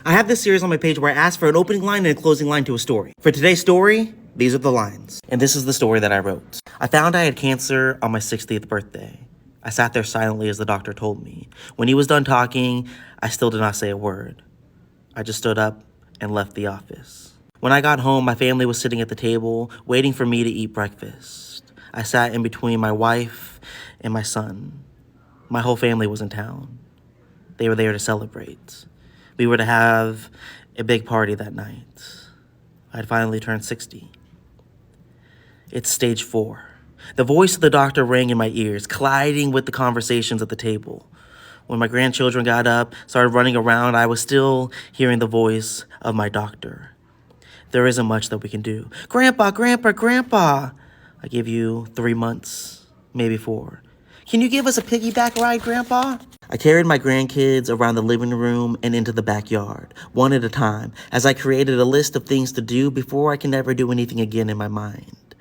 I have this series on my page where I ask for an opening line and a closing line to a story. For today's story, these are the lines. And this is the story that I wrote. I found I had cancer on my 60th birthday. I sat there silently as the doctor told me. When he was done talking, I still did not say a word. I just stood up and left the office. When I got home, my family was sitting at the table, waiting for me to eat breakfast. I sat in between my wife and my son. My whole family was in town. They were there to celebrate. We were to have a big party that night. I'd finally turned 60. It's stage 4. The voice of the doctor rang in my ears, colliding with the conversations at the table. When my grandchildren got up, started running around, I was still hearing the voice of my doctor. There isn't much that we can do. Grandpa, Grandpa. I give you 3 months, maybe 4. Can you give us a piggyback ride, Grandpa? I carried my grandkids around the living room and into the backyard, one at a time, as I created a list of things to do before I can never do anything again in my mind.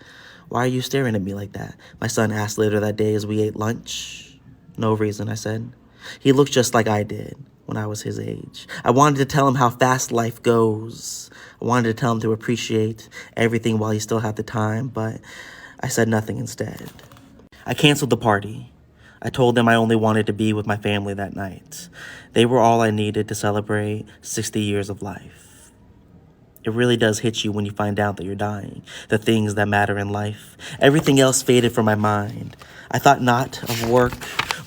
Why are you staring at me like that? My son asked later that day as we ate lunch. No reason, I said. He looks just like I did when I was his age. I wanted to tell him how fast life goes. I wanted to tell him to appreciate everything while he still had the time, but I said nothing instead. I canceled the party. I told them I only wanted to be with my family that night. They were all I needed to celebrate 60 years of life. It really does hit you when you find out that you're dying, the things that matter in life. Everything else faded from my mind. I thought not of work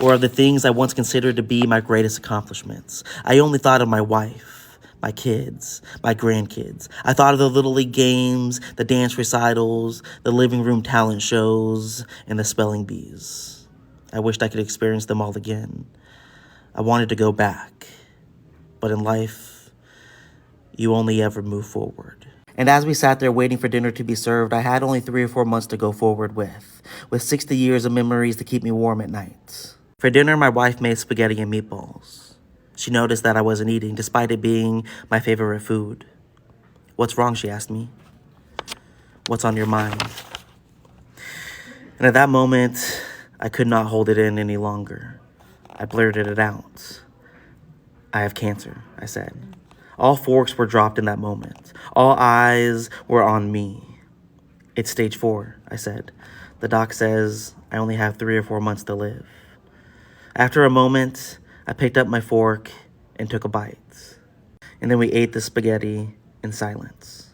or of the things I once considered to be my greatest accomplishments. I only thought of my wife, my kids, my grandkids. I thought of the Little League games, the dance recitals, the living room talent shows, and the spelling bees. I wished I could experience them all again. I wanted to go back. But in life, you only ever move forward. And as we sat there waiting for dinner to be served, I had only 3 or 4 months to go forward with 60 years of memories to keep me warm at night. For dinner, my wife made spaghetti and meatballs. She noticed that I wasn't eating, despite it being my favorite food. What's wrong, she asked me. What's on your mind? And at that moment, I could not hold it in any longer. I blurted it out. I have cancer, I said. All forks were dropped in that moment. All eyes were on me. It's stage 4, I said. The doc says I only have 3 or 4 months to live. After a moment, I picked up my fork and took a bite. And then we ate the spaghetti in silence.